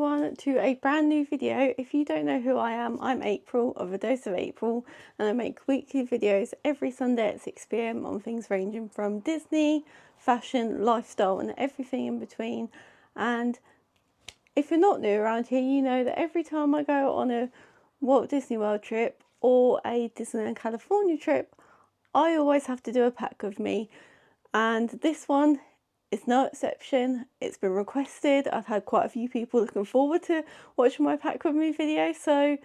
everyone to a brand new video. If you don't know who I am, I'm April of A Dose of April, and I make weekly videos every Sunday at 6 PM on things ranging from Disney, fashion, lifestyle and everything in between. And if you're not new around here, you know that every time I go on a Walt Disney World trip or a Disneyland California trip, I always have to do a pack with me, and this one it's no exception. It's been requested. I've had quite a few people looking forward to watching my pack with me video, so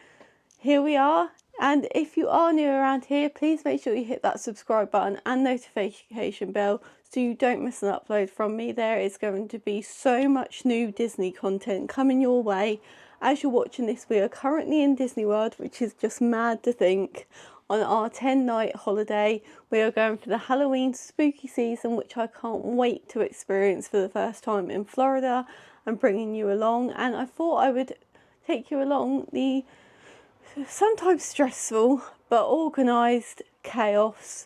here we are. And if you are new around here, please make sure you hit that subscribe button and notification bell so you don't miss an upload from me. There is going to be so much new Disney content coming your way. As you're watching this, we are currently in Disney World, which is just mad to think. On our 10-night holiday, we are going for the Halloween spooky season, which I can't wait to experience for the first time in Florida, and bringing you along. And I thought I would take you along the sometimes stressful but organised chaos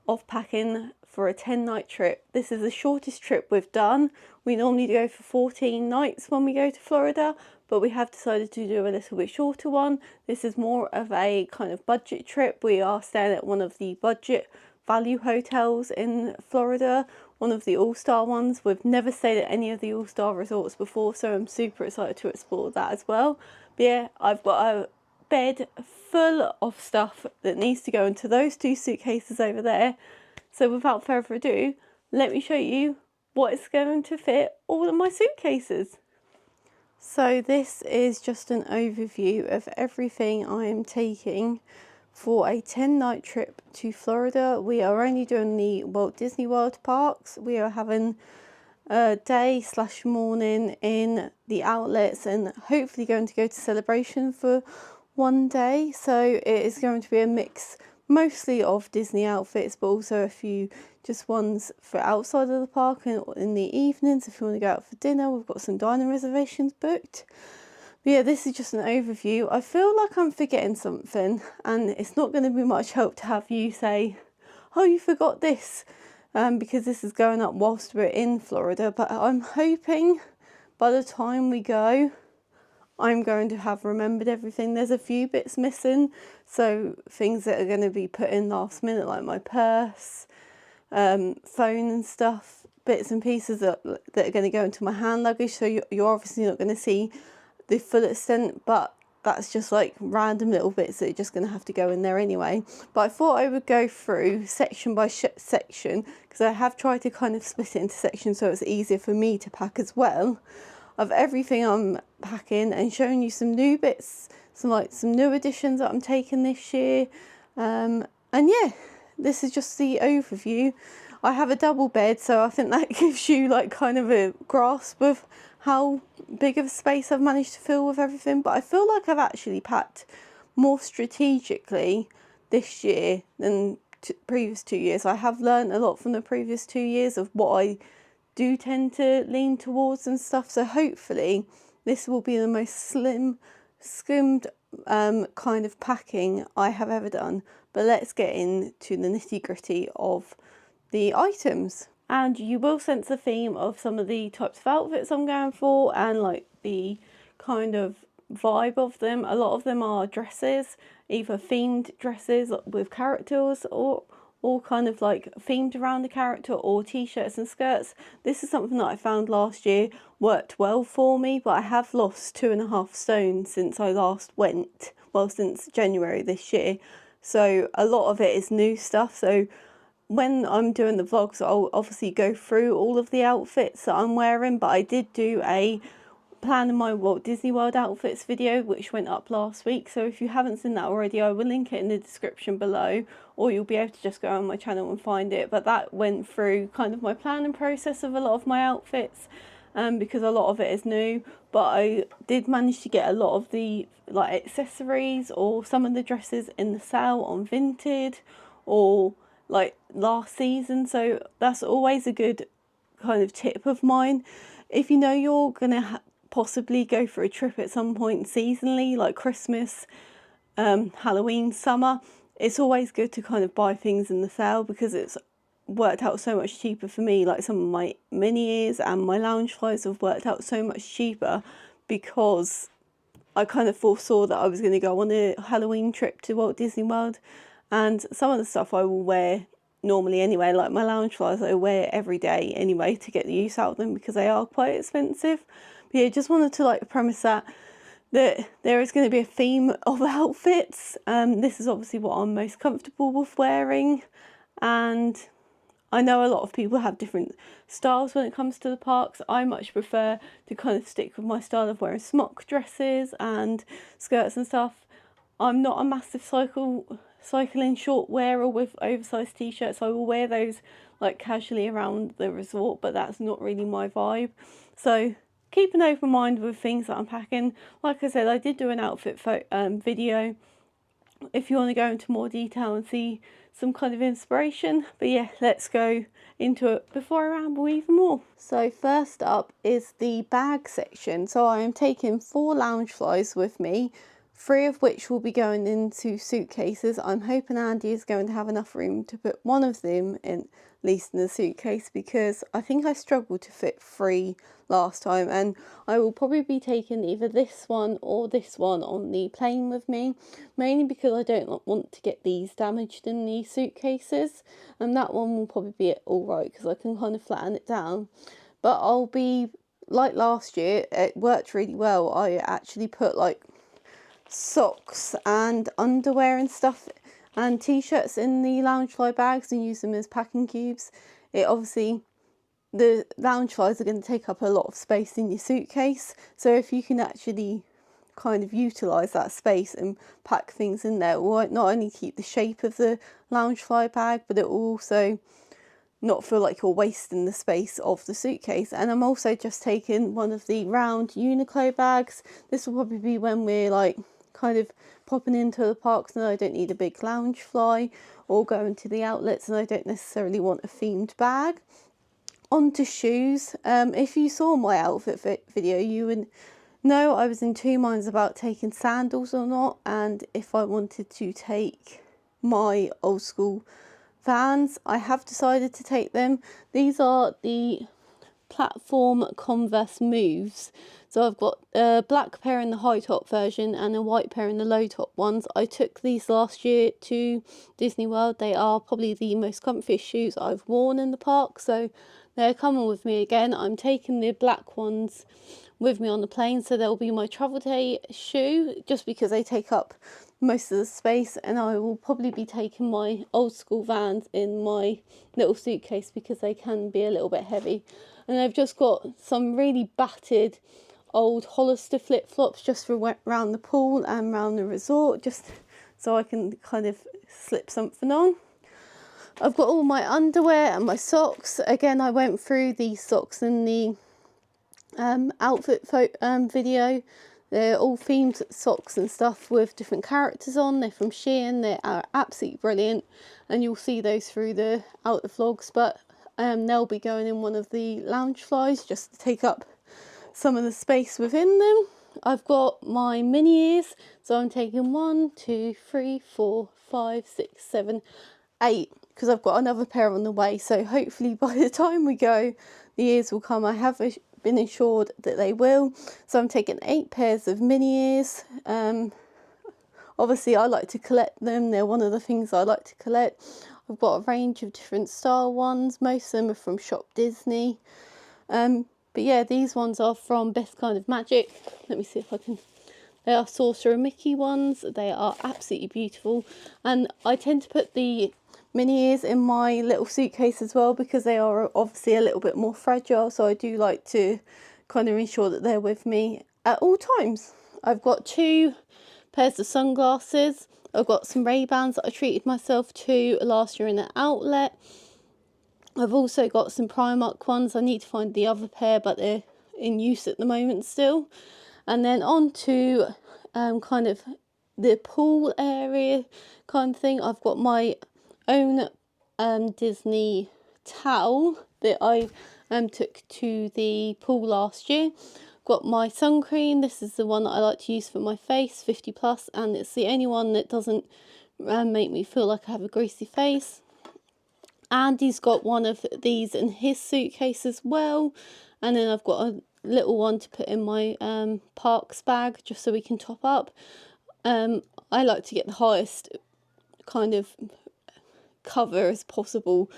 of packing for a 10-night trip. This is the shortest trip we've done. We normally go for 14 nights when we go to Florida, but we have decided to do a little bit shorter one. This is more of a kind of budget trip. We are staying at one of the budget value hotels in Florida, one of the all-star ones. We've never stayed at any of the all-star resorts before, so I'm super excited to explore that as well. But yeah, I've got a bed full of stuff that needs to go into those two suitcases over there. So without further ado, let me show you what is going to fit all of my suitcases. So this is just an overview of everything I am taking for a 10-night trip to Florida. We are only doing the Walt Disney World parks. We are having a day/morning in the outlets and hopefully going to go to Celebration for one day. So it is going to be a mix mostly of Disney outfits, but also a few just ones for outside of the park and in the evenings if you want to go out for dinner. We've got some dining reservations booked. But yeah, this is just an overview. I feel like I'm forgetting something, and it's not going to be much help to have you say, oh, you forgot this, because this is going up whilst we're in Florida. But I'm hoping by the time we go, I'm going to have remembered everything. There's a few bits missing, so things that are going to be put in last minute, like my purse, phone and stuff, bits and pieces that are going to go into my hand luggage. So you're obviously not going to see the full extent, but that's just like random little bits that are just going to have to go in there anyway. But I thought I would go through section by section, because I have tried to kind of split it into sections so it's easier for me to pack as well, of everything I'm packing, and showing you some new bits, some new additions that I'm taking this year. And yeah, this is just the overview. I have a double bed, so I think that gives you like kind of a grasp of how big of a space I've managed to fill with everything. But I feel like I've actually packed more strategically this year than previous 2 years. I have learned a lot from the previous 2 years of what I do tend to lean towards and stuff. So hopefully this will be the most skimmed kind of packing I have ever done. But let's get into the nitty gritty of the items. And you will sense the theme of some of the types of outfits I'm going for, and like the kind of vibe of them. A lot of them are dresses, either themed dresses with characters, or all kind of like themed around the character, or t-shirts and skirts. This is something that I found last year worked well for me, but I have lost 2.5 stone since I last went, well, since January this year. So a lot of it is new stuff. So when I'm doing the vlogs, I'll obviously go through all of the outfits that I'm wearing, but I did do a planning my Walt Disney World outfits video, which went up last week. So if you haven't seen that already, I will link it in the description below, or you'll be able to just go on my channel and find it. But that went through kind of my planning process of a lot of my outfits, because a lot of it is new. But I did manage to get a lot of the like accessories or some of the dresses in the sale on Vinted or like last season. So that's always a good kind of tip of mine. If you know you're gonna possibly go for a trip at some point seasonally, like Christmas, Halloween, summer, it's always good to kind of buy things in the sale, because it's worked out so much cheaper for me. Like some of my mini ears and my loungeflies have worked out so much cheaper because I kind of foresaw that I was going to go on a Halloween trip to Walt Disney World, and some of the stuff I will wear normally anyway, like my loungeflies I wear every day anyway to get the use out of them because they are quite expensive. But yeah, just wanted to like premise that there is going to be a theme of outfits. This is obviously what I'm most comfortable with wearing, and I know a lot of people have different styles when it comes to the parks. I much prefer to kind of stick with my style of wearing smock dresses and skirts and stuff. I'm not a massive cycling short wearer with oversized t-shirts. I will wear those like casually around the resort, but that's not really my vibe. So keep an open mind with things that I'm packing. Like I said, I did do an outfit video if you want to go into more detail and see some kind of inspiration. But yeah, let's go into it before I ramble even more. So first up is the bag section. So I am taking 4 loungeflies with me, 3 of which will be going into suitcases. I'm hoping Andy is going to have enough room to put one of them in, at least in the suitcase, because I think I struggled to fit 3 last time, and I will probably be taking either this one or this one on the plane with me, mainly because I don't want to get these damaged in the suitcases, and that one will probably be alright because I can kind of flatten it down. But I'll be, like last year, it worked really well. I actually put like socks and underwear and stuff and t-shirts in the loungefly bags and use them as packing cubes. It obviously, the loungeflies are going to take up a lot of space in your suitcase, so if you can actually kind of utilise that space and pack things in there, it will not only keep the shape of the loungefly bag, but it will also not feel like you're wasting the space of the suitcase. And I'm also just taking one of the round Uniqlo bags. This will probably be when we're like kind of popping into the parks and I don't need a big loungefly, or going to the outlets and I don't necessarily want a themed bag. On to shoes. If you saw my outfit video, you would know I was in 2 minds about taking sandals or not, and if I wanted to take my old school Vans. I have decided to take them. These are the platform Converse Moves. So I've got a black pair in the high top version and a white pair in the low top ones. I took these last year to Disney World. They are probably the most comfiest shoes I've worn in the park, so they're coming with me again. I'm taking the black ones with me on the plane, so they'll be my travel day shoe, just because they take up most of the space, and I will probably be taking my old school Vans in my little suitcase because they can be a little bit heavy. And I've just got some really battered old Hollister flip-flops just for around the pool and around the resort, just so I can kind of slip something on. I've got all my underwear and my socks. Again, I went through these socks in the outfit video. They're all themed socks and stuff with different characters on. They're from Shein. They are absolutely brilliant, and you'll see those through the outer vlogs, but they'll be going in one of the loungeflies just to take up some of the space within them. I've got my mini ears, so I'm taking 1, 2, 3, 4, 5, 6, 7, 8, because I've got another pair on the way, so hopefully by the time we go the ears will come. I have been assured that they will, so I'm taking 8 pairs of mini ears. Obviously I like to collect them, they're one of the things I like to collect. I've got a range of different style ones, most of them are from Shop Disney, but yeah, these ones are from Best Kind of Magic. Let me see if I can. They are Sorcerer Mickey ones. They are absolutely beautiful, and I tend to put the mini ears in my little suitcase as well because they are obviously a little bit more fragile, so I do like to kind of ensure that they're with me at all times. I've got 2 pairs of sunglasses. I've got some Ray-Bans that I treated myself to last year in an outlet. I've also got some Primark ones. I need to find the other pair, but they're in use at the moment still. And then on to kind of the pool area kind of thing. I've got my own Disney towel that I took to the pool last year. Got my sun cream. This is the one that I like to use for my face, 50 plus, and it's the only one that doesn't make me feel like I have a greasy face. Andy's got one of these in his suitcase as well, and then I've got little one to put in my parks bag, just so we can top up. I like to get the highest kind of cover as possible,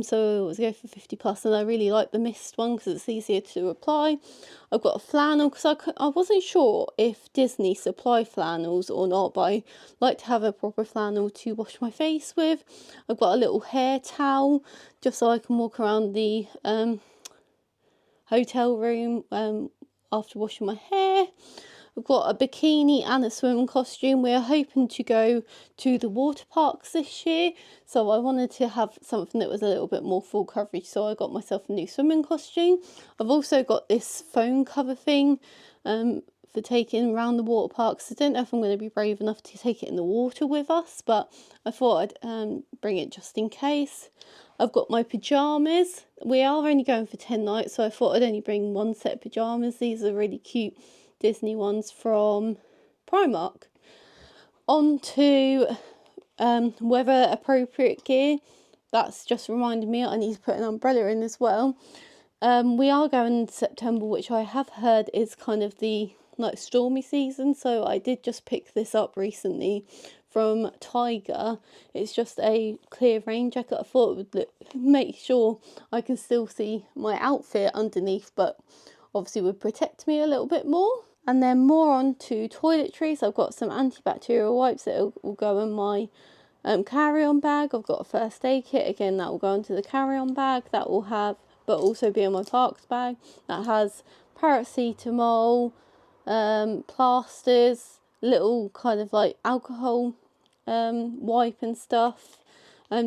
so I always go for 50+, and I really like the mist one because it's easier to apply. I've got a flannel because I wasn't sure if Disney supply flannels or not, but I like to have a proper flannel to wash my face with. I've got a little hair towel just so I can walk around the hotel room after washing my hair. I've got a bikini and a swim costume. We're hoping to go to the water parks this year, so I wanted to have something that was a little bit more full coverage, so I got myself a new swimming costume. I've also got this phone cover thing for taking around the water parks. I don't know if I'm going to be brave enough to take it in the water with us, but I thought I'd bring it just in case. I've got my pyjamas. We are only going for 10 nights, so I thought I'd only bring one set of pyjamas. These are really cute Disney ones from Primark. On to weather appropriate gear. That's just reminded me I need to put an umbrella in as well. We are going in September, which I have heard is kind of the stormy season, so I did just pick this up recently from Tiger. It's just a clear rain jacket. I thought it would make sure I can still see my outfit underneath, but obviously would protect me a little bit more. And then more on to toiletries. I've got some antibacterial wipes that will go in my carry-on bag. I've got a first aid kit, again that will go into the carry-on bag. That will have, but also be in my parks bag. That has paracetamol, plasters, little kind of like alcohol wipe and stuff.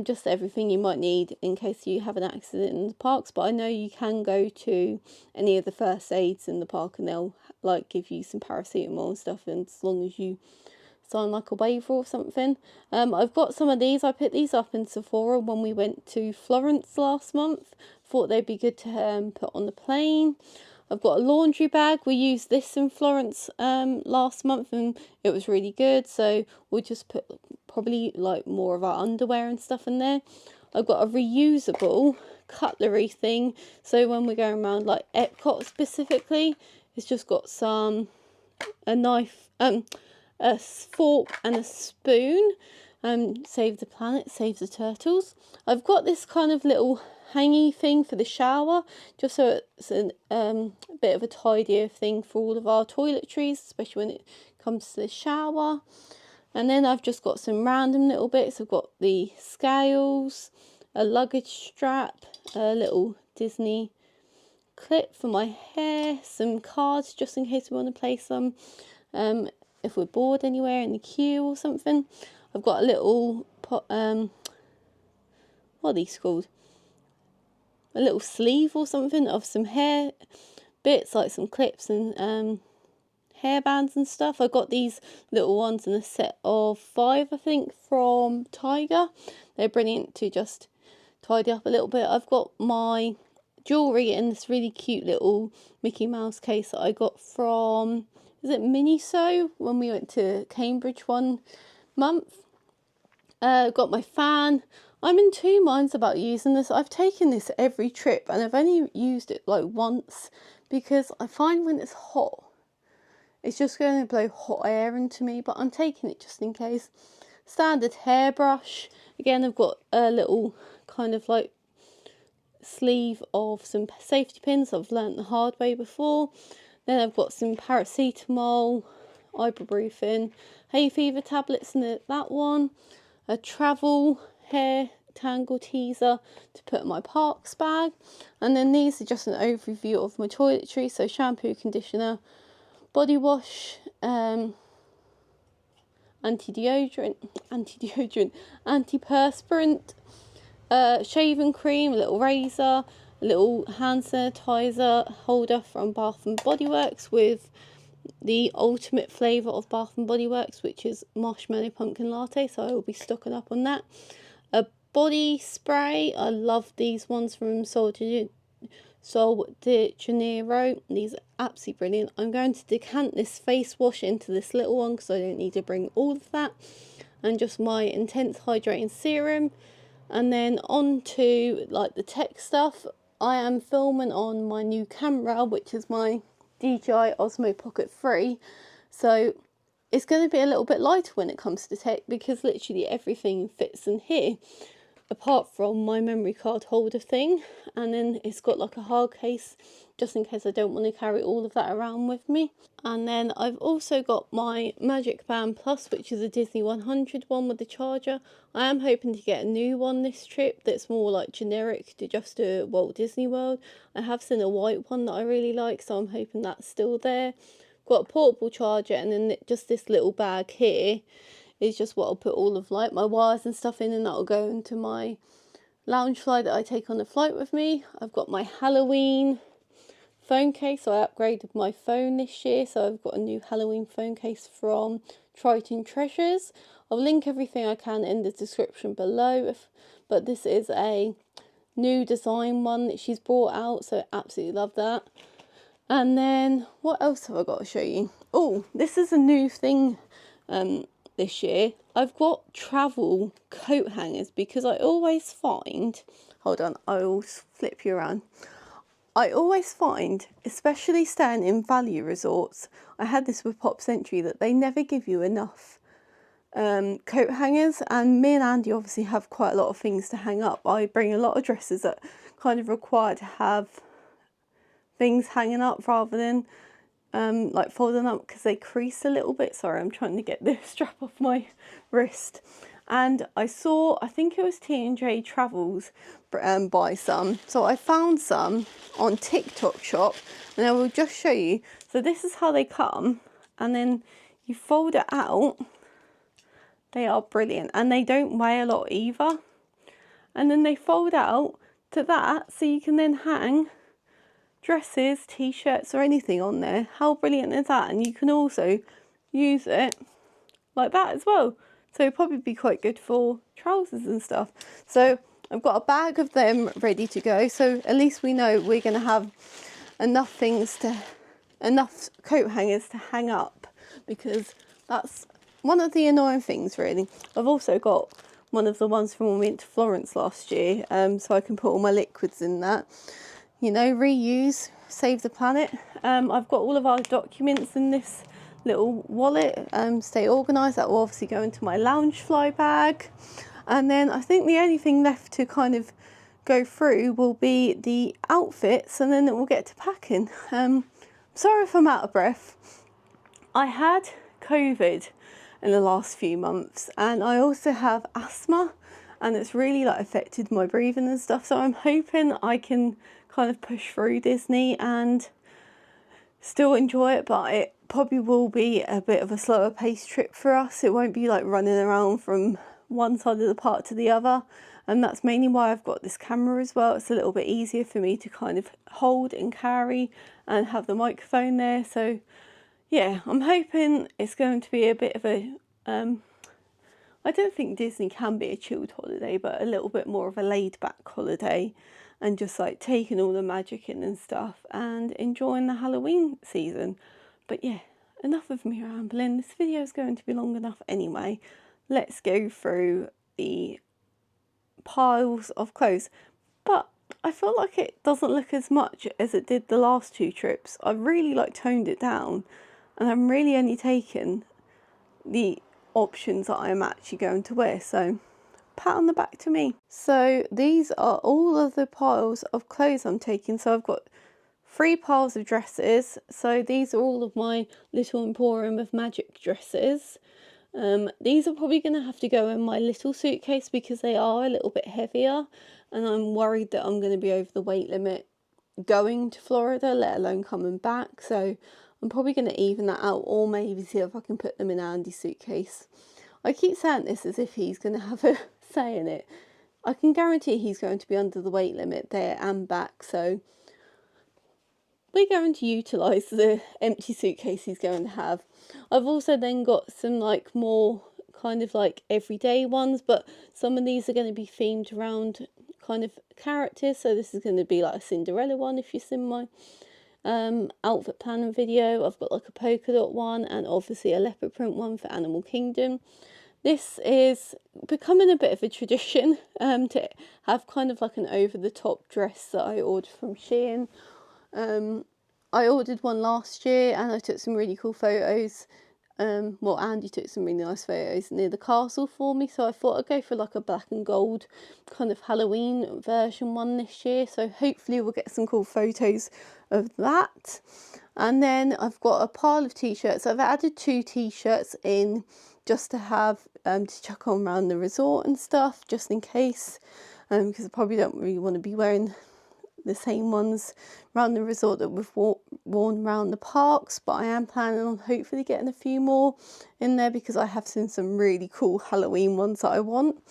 Just everything you might need in case you have an accident in the parks. But I know you can go to any of the first aids in the park and they'll give you some paracetamol and stuff, and as long as you sign a waiver or something. I've got some of these. I picked these up in Sephora when we went to Florence last month. Thought they'd be good to put on the plane. I've got a laundry bag. We used this in Florence last month and it was really good, so we'll just put probably more of our underwear and stuff in there. I've got a reusable cutlery thing, so when we're going around Epcot specifically, it's just got a knife, a fork and a spoon. Save the planet, save the turtles. I've got this kind of little hangy thing for the shower, just so it's a bit of a tidier thing for all of our toiletries, especially when it comes to the shower. And then I've just got some random little bits. I've got the scales, a luggage strap, a little Disney clip for my hair, some cards just in case we want to play some if we're bored anywhere in the queue or something. I've got a little what are these called? A little sleeve or something of some hair bits, like some clips and hairbands and stuff. I got these little ones in a set of 5, I think, from Tiger. They're brilliant to just tidy up a little bit. I've got my jewellery in this really cute little Mickey Mouse case that I got from, is it Miniso, when we went to Cambridge one month. Got my fan. I'm in two minds about using this. I've taken this every trip and I've only used it once, because I find when it's hot, it's just going to blow hot air into me, but I'm taking it just in case. Standard hairbrush. Again, I've got a little kind of sleeve of some safety pins. I've learnt the hard way before. Then I've got some paracetamol, ibuprofen, hay fever tablets in that one. A travel hair tangle teaser to put in my parks bag. And then these are just an overview of my toiletries. So shampoo, conditioner, body wash, anti-deodorant, antiperspirant, shaving cream, a little razor, a little hand sanitizer holder from Bath and Body Works with the ultimate flavour of Bath and Body Works, which is marshmallow pumpkin latte, so I will be stocking up on that. A body spray. I love these ones from Sol de Janeiro. These are absolutely brilliant. I'm going to decant this face wash into this little one because I don't need to bring all of that. And just my intense hydrating serum. And then on to the tech stuff. I am filming on my new camera, which is my DJI Osmo Pocket 3, so it's going to be a little bit lighter when it comes to tech, because literally everything fits in here apart from my memory card holder thing, and then it's got like a hard case just in case I don't want to carry all of that around with me. And then I've also got my Magic Band Plus, which is a Disney 100 one with the charger. I am hoping to get a new one this trip that's more like generic to just a Walt Disney World. I have seen a white one that I really like, so I'm hoping that's still there. Got a portable charger, and then just this little bag here is just what I'll put all of like my wires and stuff in, and that'll go into my loungefly that I take on the flight with me. I've got my Halloween phone case, so I upgraded my phone this year, so I've got a new Halloween phone case from Triton Treasures. I'll link everything I can in the description below, but this is a new design one that she's brought out, so I absolutely love that. And then what else have I got to show you? Oh, this is a new thing this year. I've got travel coat hangers, because I always find, hold on, I'll flip you around. I always find, especially staying in value resorts, I had this with Pop Century, that they never give you enough coat hangers, and me and Andy obviously have quite a lot of things to hang up. I bring a lot of dresses that kind of require to have things hanging up rather than like folding up, because they crease a little bit. Sorry, I'm trying to get the strap off my wrist. And I saw, I think it was T&J Travels buy some, so I found some on Tik Tok shop, and I will just show you. So this is how they come, and then you fold it out. They are brilliant, and they don't weigh a lot either. And then they fold out to that, so you can then hang dresses, t-shirts or anything on there. How brilliant is that? And you can also use it like that as well, so it'd probably be quite good for trousers and stuff. So I've got a bag of them ready to go, so at least we know we're going to have enough coat hangers to hang up, because that's one of the annoying things really. I've also got one of the ones from when we went to Florence last year, so I can put all my liquids in that. You know, reuse, save the planet. I've got all of our documents in this little wallet, stay organised. That will obviously go into my loungefly bag. And then I think the only thing left to kind of go through will be the outfits, and then it will get to packing. Sorry if I'm out of breath. I had COVID in the last few months, and I also have asthma, and it's really like affected my breathing and stuff, so I'm hoping I can kind of push through Disney and still enjoy it, but it probably will be a bit of a slower paced trip for us. It won't be like running around from one side of the park to the other, and that's mainly why I've got this camera as well. It's a little bit easier for me to kind of hold and carry and have the microphone there. So yeah, I'm hoping it's going to be a bit of a I don't think Disney can be a chilled holiday, but a little bit more of a laid back holiday, and just like taking all the magic in and stuff and enjoying the Halloween season. But yeah, enough of me rambling. This video is going to be long enough anyway. Let's go through the piles of clothes. But I feel like it doesn't look as much as it did the last two trips. I've really like toned it down, and I'm really only taking the options that I'm actually going to wear. So pat on the back to me. So these are all of the piles of clothes I'm taking. So I've got 3 piles of dresses. So these are all of my little emporium of magic dresses. These are probably going to have to go in my little suitcase, because they are a little bit heavier, and I'm worried that I'm going to be over the weight limit going to Florida, let alone coming back. So I'm probably going to even that out, or maybe see if I can put them in Andy's suitcase. I keep saying this as if he's going to have a say in it. I can guarantee he's going to be under the weight limit there and back, so we're going to utilise the empty suitcase he's going to have. I've also then got some like more kind of like everyday ones, but some of these are going to be themed around kind of characters. So this is going to be like a Cinderella one if you've seen my outfit planning video. I've got like a polka dot one, and obviously a leopard print one for Animal Kingdom. This is becoming a bit of a tradition to have kind of like an over-the-top dress that I ordered from Shein. I ordered one last year and I took some really cool photos. Well, Andy took some really nice photos near the castle for me, so I thought I'd go for like a black and gold kind of Halloween version one this year, so hopefully we'll get some cool photos of that. And then I've got a pile of t-shirts. I've added 2 t-shirts in just to have to chuck on around the resort and stuff, just in case, because I probably don't really want to be wearing the same ones around the resort that we've worn around the parks, but I am planning on hopefully getting a few more in there because I have seen some really cool Halloween ones that I want.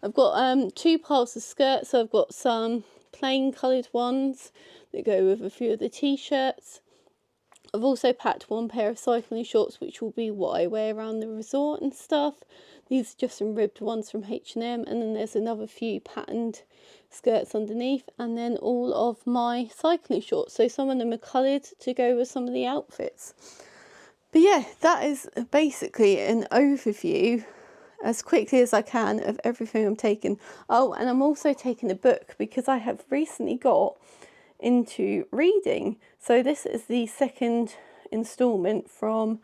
I've got 2 piles of skirts, so I've got some plain coloured ones that go with a few of the t-shirts. I've also packed 1 pair of cycling shorts, which will be what I wear around the resort and stuff. These are just some ribbed ones from H&M, and then there's another few patterned skirts underneath, and then all of my cycling shorts. So some of them are coloured to go with some of the outfits. But yeah, that is basically an overview as quickly as I can of everything I'm taking. Oh, and I'm also taking a book because I have recently got into reading. So this is the second instalment from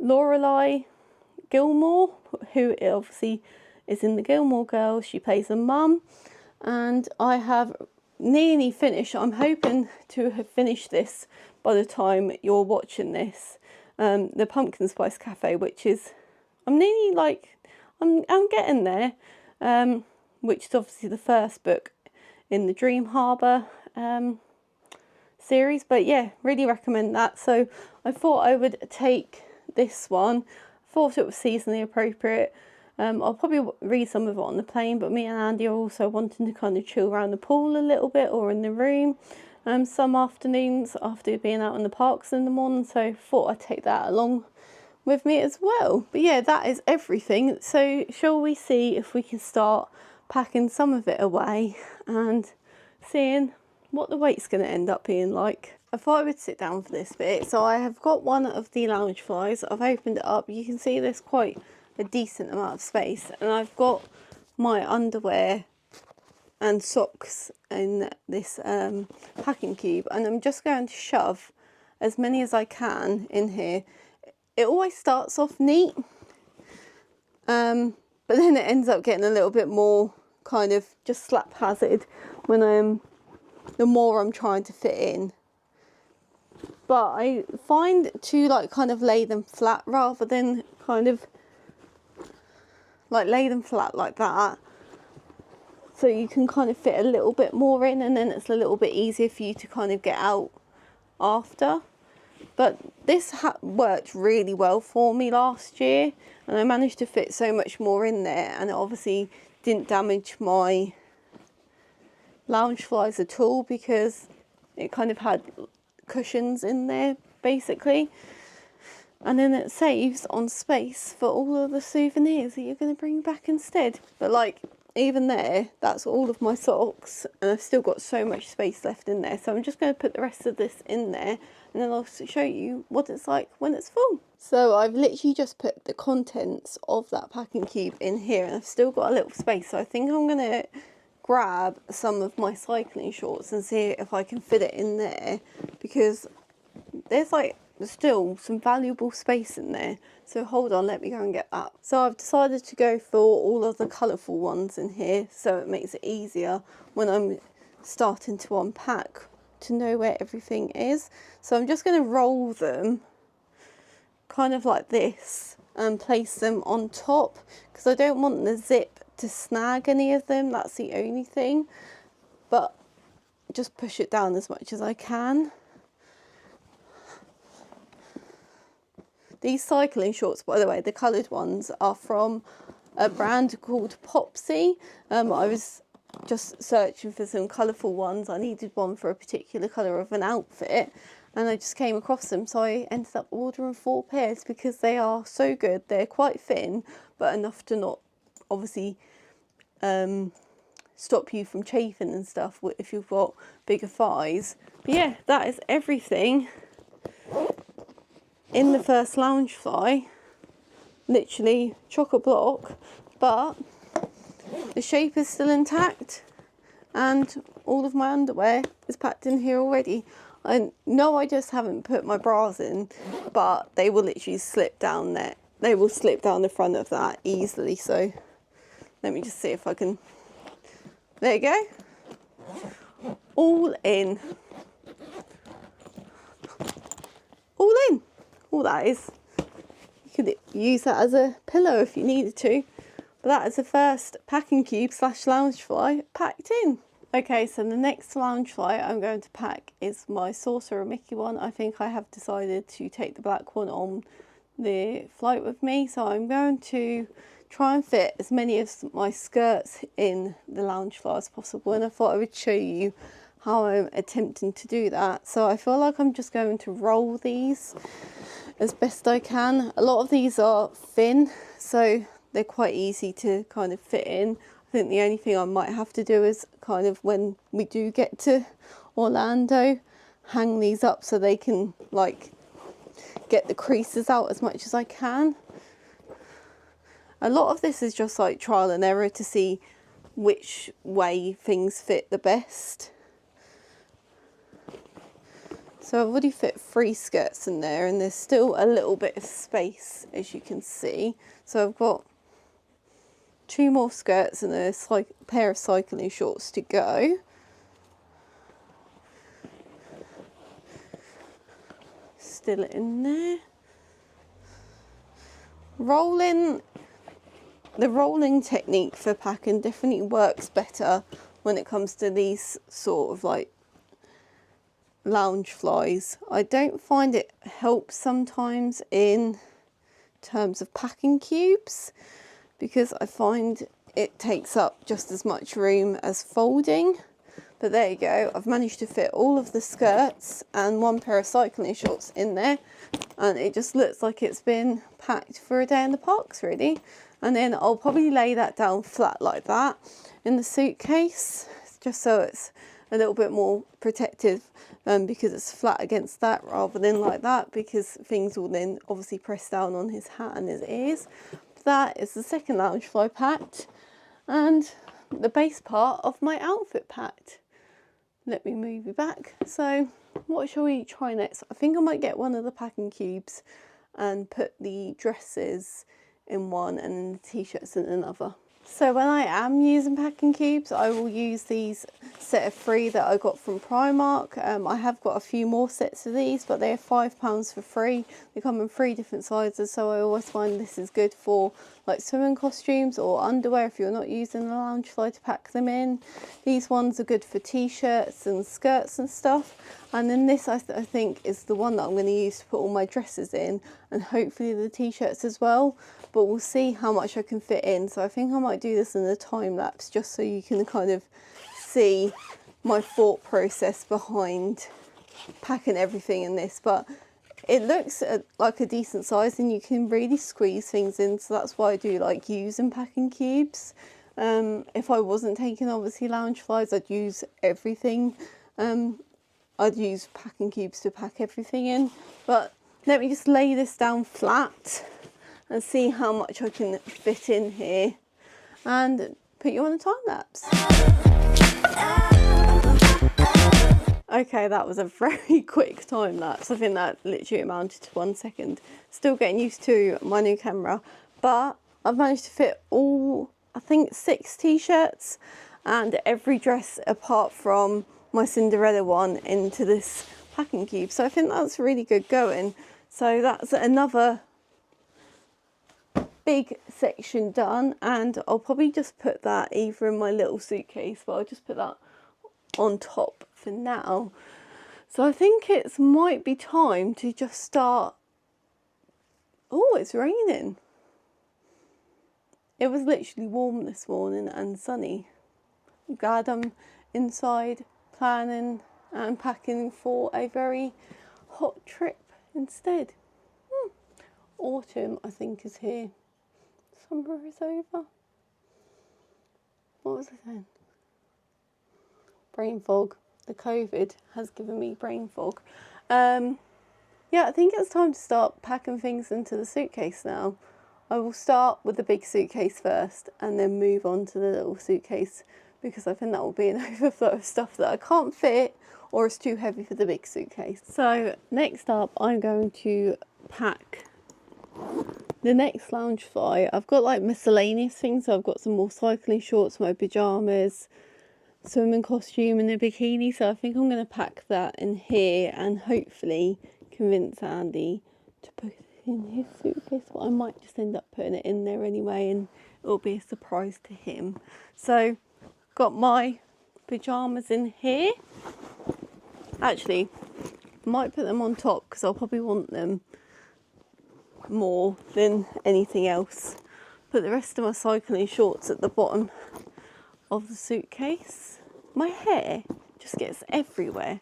Lorelai Gilmore, who obviously is in the Gilmore Girls. She plays a mum, and I have nearly finished. I'm hoping to have finished this by the time you're watching this. The Pumpkin Spice Cafe, which is, I'm nearly like, I'm getting there, which is obviously the first book in the Dream Harbour series. But yeah, really recommend that. So I thought I would take this one. I thought it was seasonally appropriate. I'll probably read some of it on the plane, but me and Andy are also wanting to kind of chill around the pool a little bit or in the room some afternoons after being out in the parks in the morning, so I thought I'd take that along with me as well. But yeah, that is everything. So shall we see if we can start packing some of it away and seeing what the weight's going to end up being like. I thought I would sit down for this bit. So I have got one of the loungeflies. I've opened it up. You can see there's quite a decent amount of space, and I've got my underwear and socks in this packing cube, and I'm just going to shove as many as I can in here. It always starts off neat, but then it ends up getting a little bit more kind of just haphazard when the more I'm trying to fit in. But I find to like kind of lay them flat rather than kind of like lay them flat like that, so you can kind of fit a little bit more in, and then it's a little bit easier for you to kind of get out after. But this worked really well for me last year, and I managed to fit so much more in there, and it obviously didn't damage my loungeflies at all because it kind of had cushions in there basically. And then it saves on space for all of the souvenirs that you're going to bring back instead. But like, even there, that's all of my socks, and I've still got so much space left in there. So I'm just going to put the rest of this in there, and then I'll show you what it's like when it's full. So I've literally just put the contents of that packing cube in here, and I've still got a little space. So I think I'm going to grab some of my cycling shorts and see if I can fit it in there, because there's like still some valuable space in there. So hold on, let me go and get that. So I've decided to go for all of the colourful ones in here, so it makes it easier when I'm starting to unpack to know where everything is. So I'm just going to roll them kind of like this and place them on top, because I don't want the zip to snag any of them, that's the only thing. But just push it down as much as I can. These cycling shorts, by the way, the coloured ones, are from a brand called Popsy. I was just searching for some colourful ones. I needed one for a particular colour of an outfit, and I just came across them. So I ended up ordering 4 pairs because they are so good. They're quite thin, but enough to not obviously stop you from chafing and stuff if you've got bigger thighs. But yeah, that is everything in the first loungefly. literally chock-a-block, but the shape is still intact and all of my underwear is packed in here already. I know I just haven't put my bras in, but they will literally slip down there. They will slip down the front of that easily. So let me just see if I can. There you go. All in. All in. All that is. You could use that as a pillow if you needed to. But that is the first packing cube / loungefly packed in. Okay, so the next loungefly I'm going to pack is my Sorcerer Mickey one. I think I have decided to take the black one on the flight with me. So I'm going to try and fit as many of my skirts in the loungefly as possible. And I thought I would show you how I'm attempting to do that. So I feel like I'm just going to roll these as best I can. A lot of these are thin, so they're quite easy to kind of fit in. I think the only thing I might have to do is kind of when we do get to Orlando, hang these up so they can like get the creases out as much as I can. A lot of this is just like trial and error to see which way things fit the best. So I've already fit 3 skirts in there and there's still a little bit of space, as you can see. So I've got 2 more skirts and a pair of cycling shorts to go. Still in there. The rolling technique for packing definitely works better when it comes to these sort of like loungeflies. I don't find it helps sometimes in terms of packing cubes, because I find it takes up just as much room as folding. But there you go, I've managed to fit all of the skirts and 1 pair of cycling shorts in there, and it just looks like it's been packed for a day in the parks really. And then I'll probably lay that down flat like that in the suitcase, just so it's a little bit more protective, because it's flat against that rather than like that, because things will then obviously press down on his hat and his ears. That is the second loungefly packed and the base part of my outfit packed. Let me move you back. So what shall we try next? I think I might get one of the packing cubes and put the dresses in one and then the t-shirts in another. So when I am using packing cubes, I will use these set of 3 that I got from Primark. I have got a few more sets of these, but they're £5 for 3. They come in 3 different sizes, so I always find this is good for like swimming costumes or underwear if you're not using the loungefly to pack them in. These ones are good for t-shirts and skirts and stuff. And then this I think is the one that I'm going to use to put all my dresses in, and hopefully the t-shirts as well. But we'll see how much I can fit in. So I think I might do this in a time lapse just so you can kind of see my thought process behind packing everything in this. But it looks like a decent size and you can really squeeze things in. So that's why I do like using packing cubes. If I wasn't taking obviously loungeflies, I'd use everything. I'd use packing cubes to pack everything in. But let me just lay this down flat and see how much I can fit in here and put you on a time lapse. Okay, that was a very quick time lapse. I think that literally amounted to 1 second. Still getting used to my new camera, but I've managed to fit all, I think 6 t-shirts and every dress apart from my Cinderella one into this packing cube. So I think that's really good going. So that's another big section done, and I'll probably just put that either in my little suitcase, but I'll just put that on top for now. So I think it might be time to just start. Oh, it's raining. It was literally warm this morning and sunny. I'm glad I'm inside planning and packing for a very hot trip instead. Autumn I think is here. Summer is over. What was I saying? Brain fog. The COVID has given me brain fog. Yeah, I think it's time to start packing things into the suitcase now. I will start with the big suitcase first and then move on to the little suitcase, because I think that will be an overflow of stuff that I can't fit or is too heavy for the big suitcase. So next up, I'm going to pack the next loungefly. I've got like miscellaneous things. So I've got some more cycling shorts, my pyjamas, swimming costume and a bikini. So I think I'm going to pack that in here and hopefully convince Andy to put it in his suitcase. But I might just end up putting it in there anyway, and it'll be a surprise to him. So got my pyjamas in here. Actually, might put them on top because I'll probably want them more than anything else. Put the rest of my cycling shorts at the bottom of the suitcase. My hair just gets everywhere.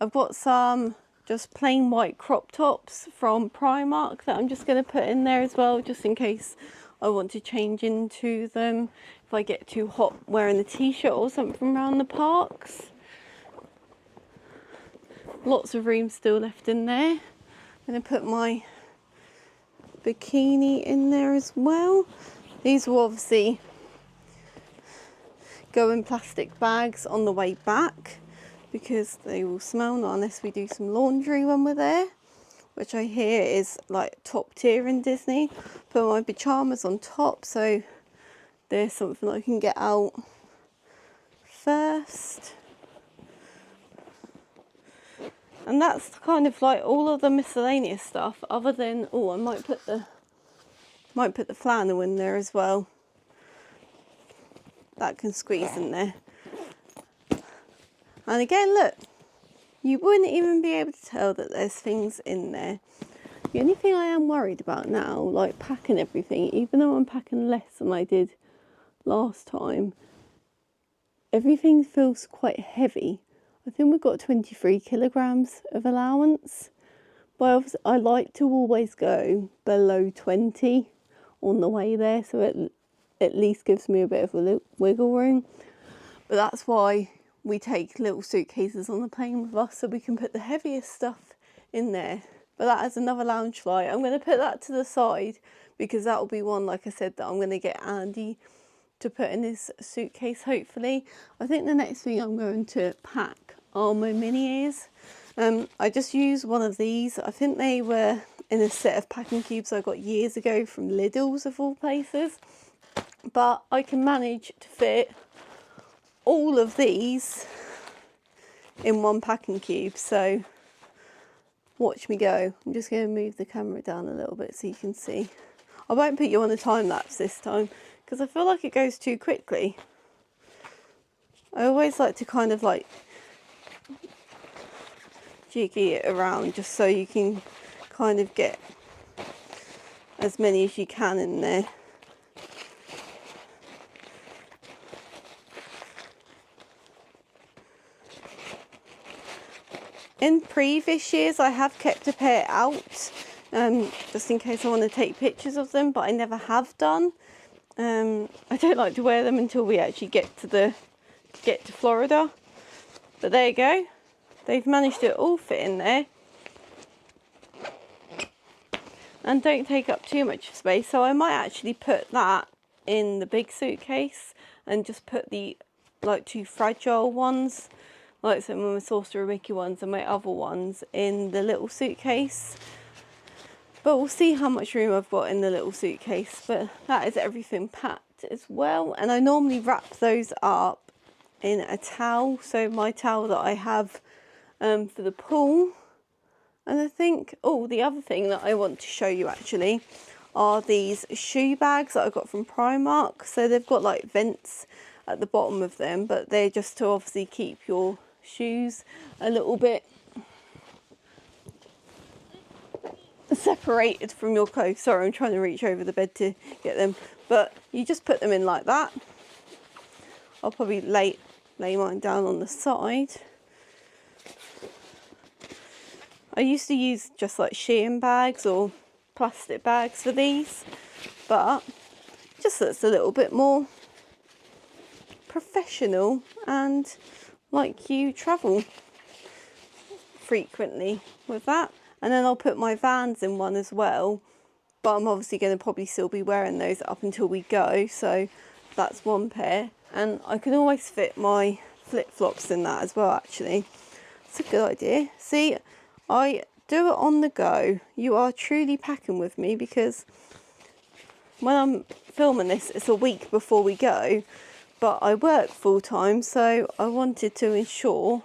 I've got some just plain white crop tops from Primark that I'm just going to put in there as well, just in case I want to change into them if I get too hot wearing a t-shirt or something around the parks. Lots of room still left in there. I'm going to put my bikini in there as well. These will obviously go in plastic bags on the way back because they will smell, not unless we do some laundry when we're there, which I hear is like top tier in Disney. Put my pyjamas on top so there's something I can get out first. And that's kind of like all of the miscellaneous stuff, other than, oh, I might put the flannel in there as well. That can squeeze in there. And again, look, you wouldn't even be able to tell that there's things in there. The only thing I am worried about now, like packing everything, even though I'm packing less than I did last time, everything feels quite heavy. I think we've got 23 kilograms of allowance, but I like to always go below 20 on the way there, so it at least gives me a bit of a wiggle room. But that's why we take little suitcases on the plane with us, so we can put the heaviest stuff in there. But that is another loungefly. I'm going to put that to the side because that will be one, like I said, that I'm going to get Andy to put in his suitcase, hopefully. I think the next thing I'm going to pack are my mini ears. I just used one of these. I think they were in a set of packing cubes I got years ago from Lidl's, of all places. But I can manage to fit all of these in one packing cube, so watch me go. I'm just going to move the camera down a little bit so you can see. I won't put you on a time lapse this time because I feel like it goes too quickly. I always like to kind of like jiggy it around just so you can kind of get as many as you can in there. In previous years I have kept a pair out just in case I want to take pictures of them, but I never have done. I don't like to wear them until we actually get to Florida. But there you go. They've managed to all fit in there and don't take up too much space, so I might actually put that in the big suitcase and just put the like two fragile ones, like some of my Sorcerer Mickey ones and my other ones, in the little suitcase. But we'll see how much room I've got in the little suitcase. But that is everything packed as well, and I normally wrap those up in a towel, so my towel that I have for the pool. And I think, oh, the other thing that I want to show you actually are these shoe bags that I got from Primark. So they've got like vents at the bottom of them, but they're just to obviously keep your shoes a little bit separated from your clothes. Sorry, I'm trying to reach over the bed to get them, but you just put them in like that. I'll probably lay mine down on the side. I used to use just like Shein bags or plastic bags for these, but just looks a little bit more professional and like you travel frequently with that. And then I'll put my Vans in one as well, but I'm obviously going to probably still be wearing those up until we go, so that's one pair. And I can always fit my flip-flops in that as well, actually. It's a good idea. See, I do it on the go. You are truly packing with me, because when I'm filming this, it's a week before we go, but I work full-time, so I wanted to ensure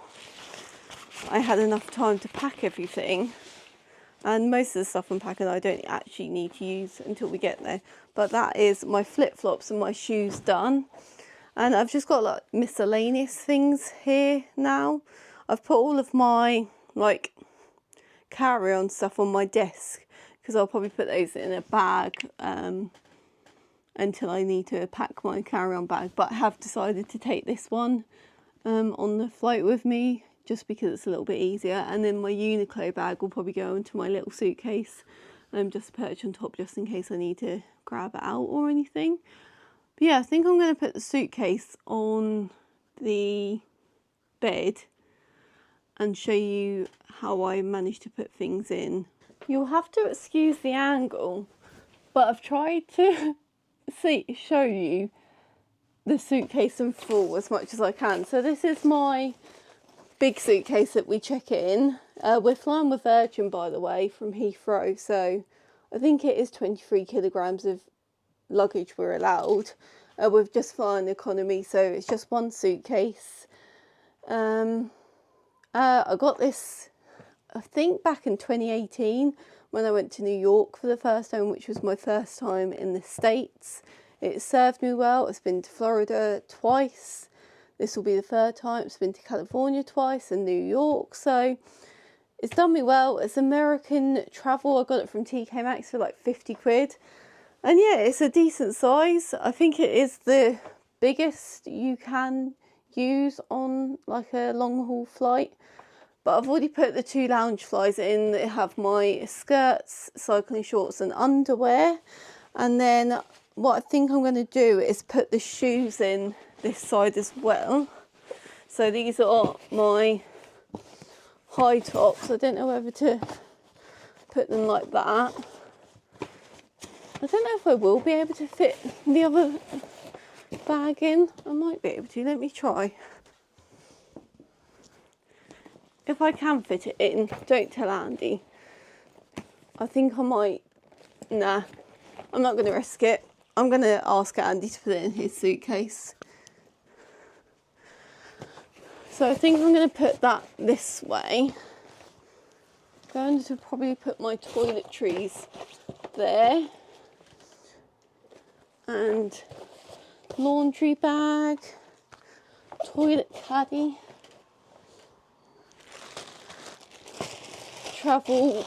I had enough time to pack everything. And most of the stuff I'm packing I don't actually need to use until we get there. But that is my flip-flops and my shoes done. And I've just got like miscellaneous things here now. I've put all of my like carry-on stuff on my desk, because I'll probably put those in a bag until I need to pack my carry-on bag. But I have decided to take this one on the flight with me, just because it's a little bit easier. And then my Uniqlo bag will probably go into my little suitcase, just perch on top just in case I need to grab it out or anything. But yeah, I think I'm going to put the suitcase on the bed and show you how I managed to put things in. You'll have to excuse the angle, but I've tried to show you the suitcase in full as much as I can. So this is my big suitcase that we check in. We're flying with Virgin, by the way, from Heathrow, so I think it is 23 kilograms of luggage we're allowed. We've just flying economy, so it's just one suitcase. I got this, I think, back in 2018 when I went to New York for the first time, which was my first time in the States. It served me well. It's been to Florida twice. This will be the third time. It's been to California twice and New York. So it's done me well. It's American travel. I got it from TK Maxx for like 50 quid. And yeah, it's a decent size. I think it is the biggest you can use on like a long haul flight. But I've already put the 2 loungeflies in. They have my skirts, cycling shorts and underwear. And then what I think I'm going to do is put the shoes in this side as well. So these are my high tops. I don't know whether to put them like that. I don't know if I will be able to fit the other bag in. I might be able to. Let me try. If I can fit it in, don't tell Andy. I think I might. Nah, I'm not going to risk it. I'm going to ask Andy to put it in his suitcase. So I think I'm going to put that this way. I'm going to probably put my toiletries there. And laundry bag, toilet caddy, travel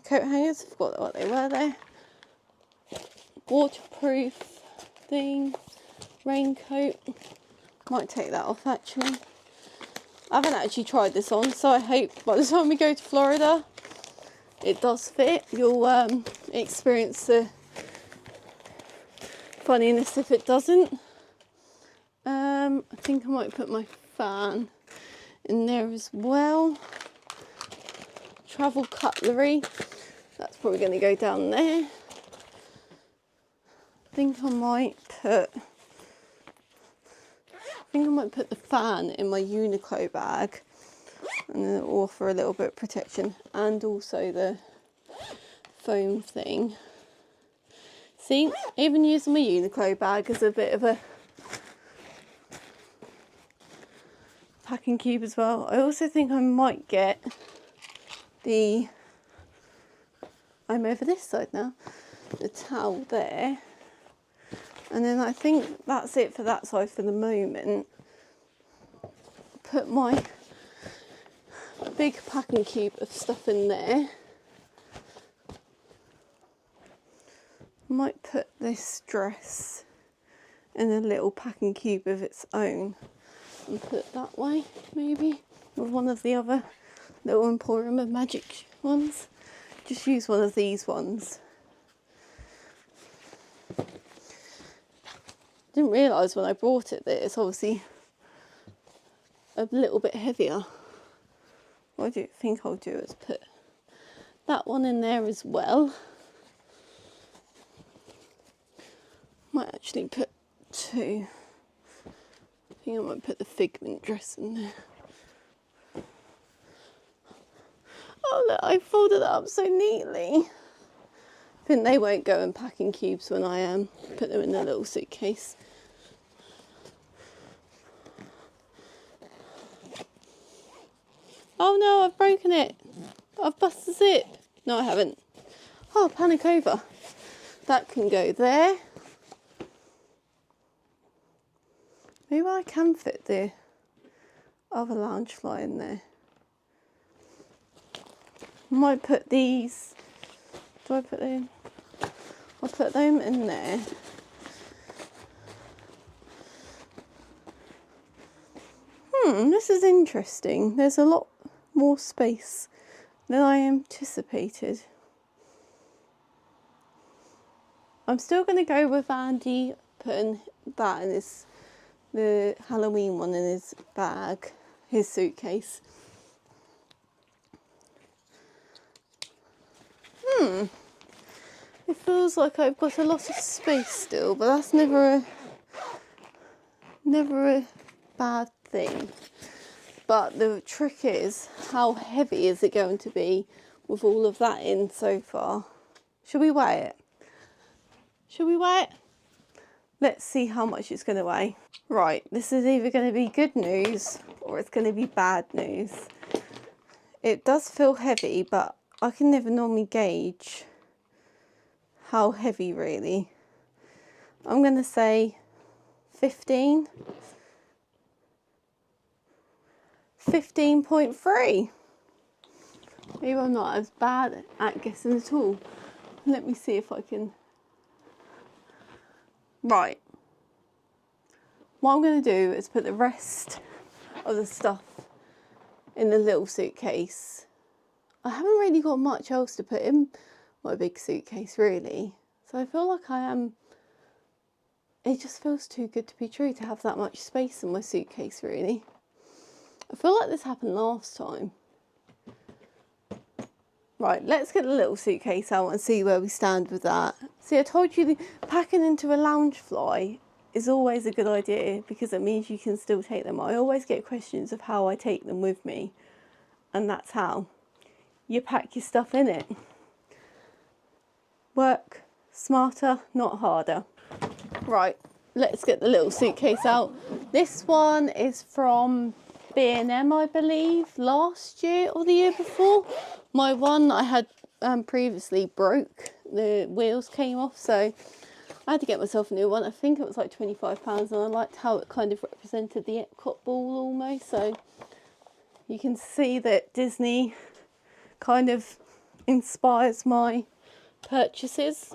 coat hangers, I forgot what they were there, waterproof thing, raincoat. Might take that off actually. I haven't actually tried this on, so I hope by the time we go to Florida it does fit. You'll experience the funniness if it doesn't. I think I might put my fan in there as well. Travel cutlery, that's probably going to go down there. I think I might put the fan in my Uniqlo bag, and then it'll offer a little bit of protection, and also the foam thing. See, even using my Uniqlo bag as a bit of a packing cube as well. I also think I might get I'm over this side now, the towel there. And then I think that's it for that side for the moment. Put my big packing cube of stuff in there. Might put this dress in a little packing cube of its own and put it that way, maybe, with one of the other little Emporium of Magic ones. Just use one of these ones. Didn't realise when I brought it that it's obviously a little bit heavier. What I think I'll do is put that one in there as well. Might actually put 2. I think I might put the figment dress in there. Oh look, I folded it up so neatly. I think they won't go in packing cubes when I put them in a little suitcase. Oh no, I've broken it. I've busted the zip. No, I haven't. Oh, panic over. That can go there. Maybe I can fit the other loungefly in there. Might put these. Do I put them? I'll put them in there. This is interesting. There's a lot more space than I anticipated. I'm still going to go with Andy putting that in the Halloween one in his bag, his suitcase. It feels like I've got a lot of space still, but that's never a bad thing. But the trick is, how heavy is it going to be with all of that in so far? Should we weigh it? Should we weigh it? Let's see how much it's going to weigh. Right, this is either going to be good news or it's going to be bad news. It does feel heavy, but I can never normally gauge how heavy really. I'm going to say 15. 15.3. Maybe I'm not as bad at guessing at all. Let me see if I can. Right. What I'm going to do is put the rest of the stuff in the little suitcase. I haven't really got much else to put in my big suitcase really. So I feel like it just feels too good to be true to have that much space in my suitcase really. I feel like this happened last time. Right, let's get the little suitcase out and see where we stand with that. See, I told you packing into a loungefly is always a good idea because it means you can still take them. I always get questions of how I take them with me, and that's how. You pack your stuff in it. Work smarter, not harder. Right, let's get the little suitcase out. This one is from B&M, I believe, last year or the year before. My one I had previously broke. The wheels came off, so I had to get myself a new one. I think it was like £25, and I liked how it kind of represented the Epcot ball almost. So you can see that Disney kind of inspires my purchases,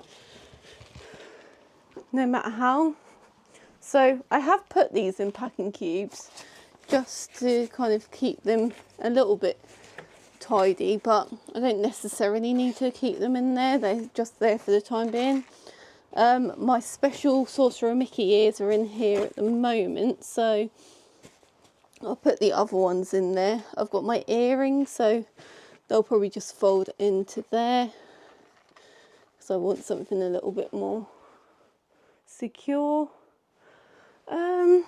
no matter how. So I have put these in packing cubes just to kind of keep them a little bit tidy, but I don't necessarily need to keep them in there. They're just there for the time being. My special Sorcerer Mickey ears are in here at the moment, so I'll put the other ones in there. I've got my earrings, so they'll probably just fold into there because I want something a little bit more secure. And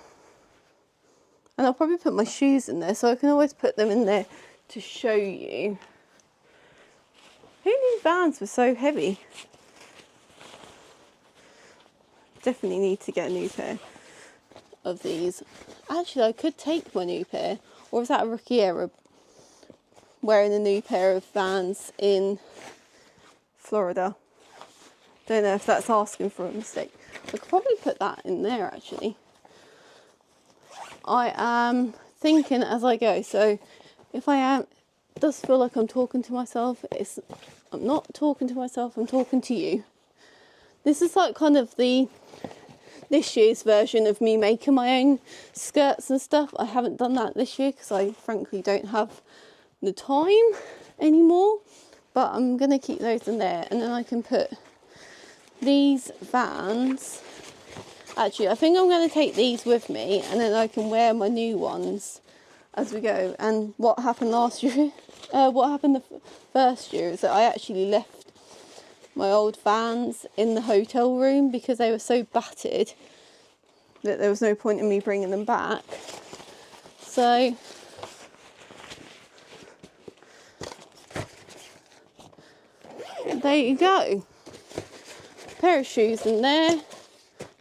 I'll probably put my shoes in there, so I can always put them in there to show you. Who knew Vans were so heavy? Definitely need to get a new pair of these. Actually, I could take my new pair, or is that a rookie error? Wearing a new pair of Vans in Florida. Don't know if that's asking for a mistake. I could probably put that in there actually. I am thinking as I go, so if I am, it does feel like I'm talking to myself. I'm not talking to myself, I'm talking to you. This is like kind of this year's version of me making my own skirts and stuff. I haven't done that this year because I frankly don't have the time anymore, but I'm going to keep those in there, and then I can put these Vans. Actually, I think I'm going to take these with me, and then I can wear my new ones as we go. And what happened last year, what happened the first year is that I actually left my old Vans in the hotel room because they were so battered that there was no point in me bringing them back. So there you go. Pair of shoes in there.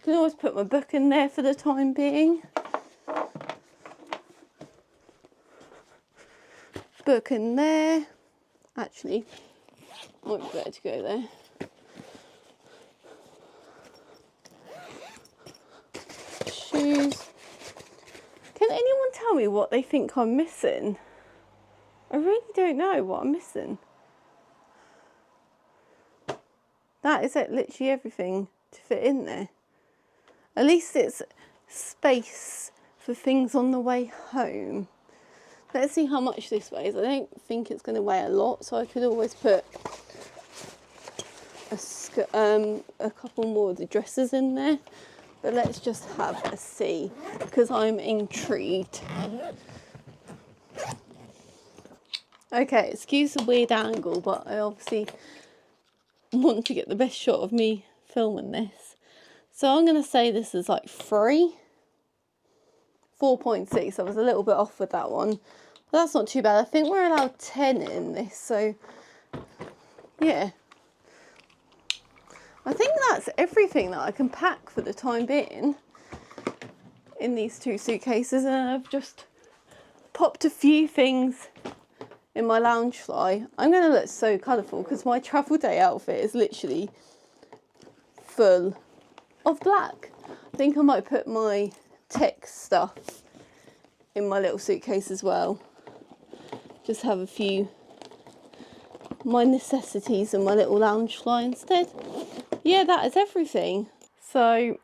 Can always put my book in there for the time being. Book in there. Actually, might be better to go there. Shoes. Can anyone tell me what they think I'm missing? I really don't know what I'm missing. That is literally everything to fit in there. At least it's space for things on the way home. Let's see how much this weighs. I don't think it's going to weigh a lot, so I could always put a couple more of the dresses in there. But let's just have a see, because I'm intrigued. Okay, excuse the weird angle, but I obviously want to get the best shot of me filming this. So I'm going to say this is like 4.6. I was a little bit off with that one. But that's not too bad. I think we're allowed 10 in this, so yeah. I think that's everything that I can pack for the time being in these 2 suitcases, and I've just popped a few things in my loungefly. I'm going to look so colourful because my travel day outfit is literally full of black. I think I might put my tech stuff in my little suitcase as well. Just have a few my necessities in my little loungefly instead. Yeah, that is everything. So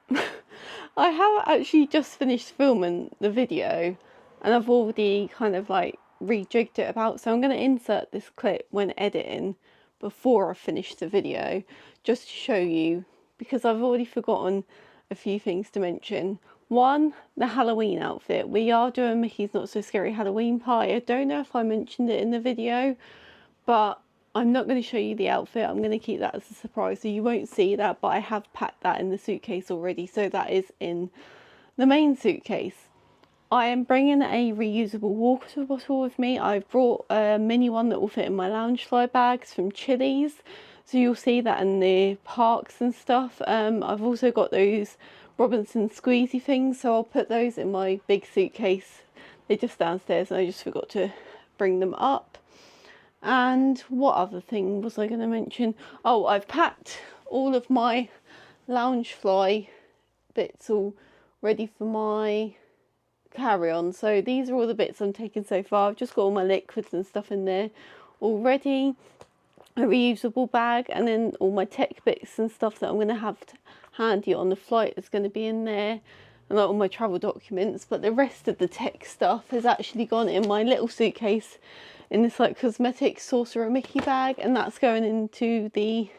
I have actually just finished filming the video, and I've already kind of like rejigged it about, so I'm going to insert this clip when editing before I finish the video, just to show you, because I've already forgotten a few things to mention. One, the Halloween outfit. We are doing Mickey's Not So Scary Halloween party. I don't know if I mentioned it in the video, but I'm not going to show you the outfit. I'm going to keep that as a surprise, so you won't see that, but I have packed that in the suitcase already, so that is in the main suitcase. I am bringing a reusable water bottle with me. I've brought a mini one that will fit in my Loungefly bags from Chili's, so you'll see that in the parks and stuff. I've also got those Robinson squeezy things, so I'll put those in my big suitcase. They're just downstairs and I just forgot to bring them up. And what other thing was I going to mention? Oh, I've packed all of my Loungefly bits all ready for my carry-on. So these are all the bits I'm taking so far. I've just got all my liquids and stuff in there already. A reusable bag, and then all my tech bits and stuff that I'm going to have handy on the flight is going to be in there, and like all my travel documents. But the rest of the tech stuff has actually gone in my little suitcase in this like cosmetic Sorcerer Mickey bag, and that's going into the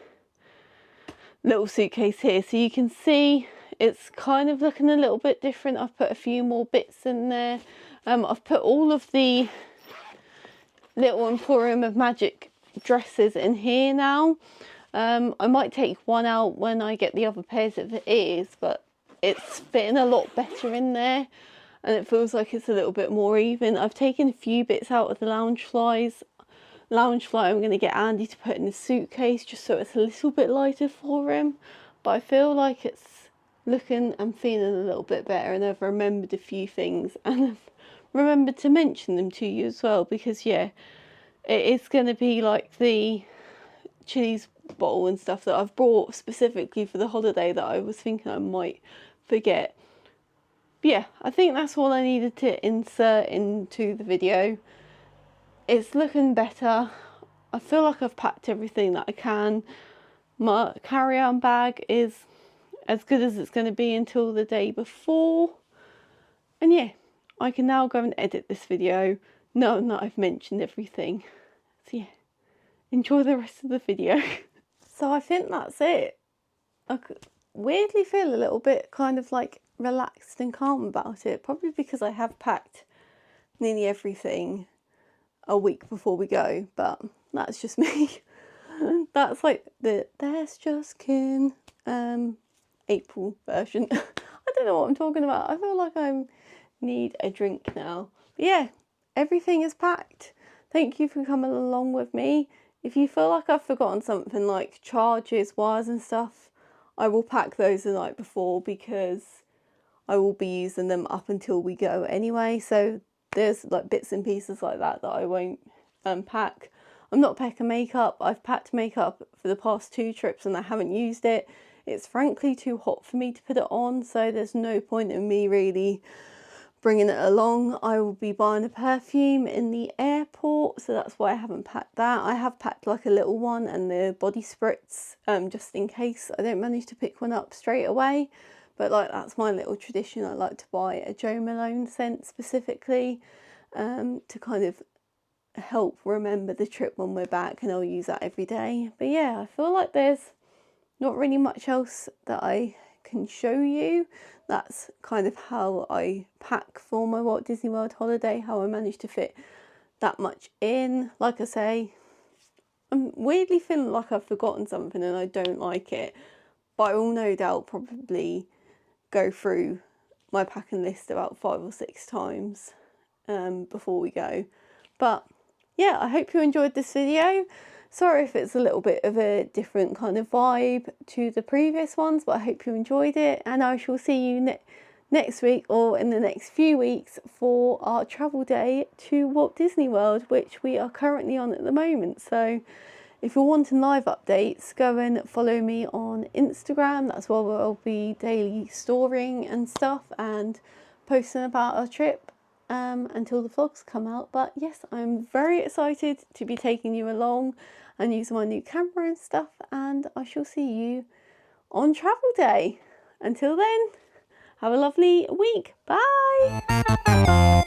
little suitcase here. So you can see it's kind of looking a little bit different. I've put a few more bits in there. I've put all of the little Emporium of Magic dresses in here now. I might take one out when I get the other pairs of the ears, but it's fitting a lot better in there and it feels like it's a little bit more even. I've taken a few bits out of the Loungefly I'm going to get Andy to put in the suitcase just so it's a little bit lighter for him, but I feel like it's looking and feeling a little bit better, and I've remembered a few things and I've remembered to mention them to you as well, because yeah, it is going to be like the Chili's bottle and stuff that I've brought specifically for the holiday that I was thinking I might forget. But yeah, I think that's all I needed to insert into the video. It's looking better. I feel like I've packed everything that I can. My carry-on bag is as good as it's going to be until the day before. And yeah, I can now go and edit this video knowing that I've mentioned everything. So yeah, enjoy the rest of the video. So I think that's it. I weirdly feel a little bit kind of like relaxed and calm about it, probably because I have packed nearly everything a week before we go, but that's just me. That's like the There's Just Kin April version. I don't know what I'm talking about. I feel like I need a drink now. But yeah, everything is packed. Thank you for coming along with me. If you feel like I've forgotten something like chargers, wires and stuff, I will pack those the night before because I will be using them up until we go anyway. So there's like bits and pieces like that I won't pack. I'm not packing makeup. I've packed makeup for the past 2 trips and I haven't used it. It's frankly too hot for me to put it on, so there's no point in me really bringing it along. I will be buying a perfume in the airport, so that's why I haven't packed that. I have packed like a little one and the body spritz just in case I don't manage to pick one up straight away. But like, that's my little tradition. I like to buy a Jo Malone scent specifically to kind of help remember the trip when we're back, and I'll use that every day. But yeah, I feel like there's not really much else that I can show you. That's kind of how I pack for my Walt Disney World holiday, how I managed to fit that much in. Like I say, I'm weirdly feeling like I've forgotten something and I don't like it, but I will no doubt probably go through my packing list about 5 or 6 times before we go. But yeah, I hope you enjoyed this video. Sorry if it's a little bit of a different kind of vibe to the previous ones, but I hope you enjoyed it, and I shall see you next week or in the next few weeks for our travel day to Walt Disney World, which we are currently on at the moment. So if you're wanting live updates, go and follow me on Instagram. That's where I'll be daily storing and stuff and posting about our trip until the vlogs come out. But yes, I'm very excited to be taking you along and using my new camera and stuff, and I shall see you on travel day. Until then, have a lovely week. Bye!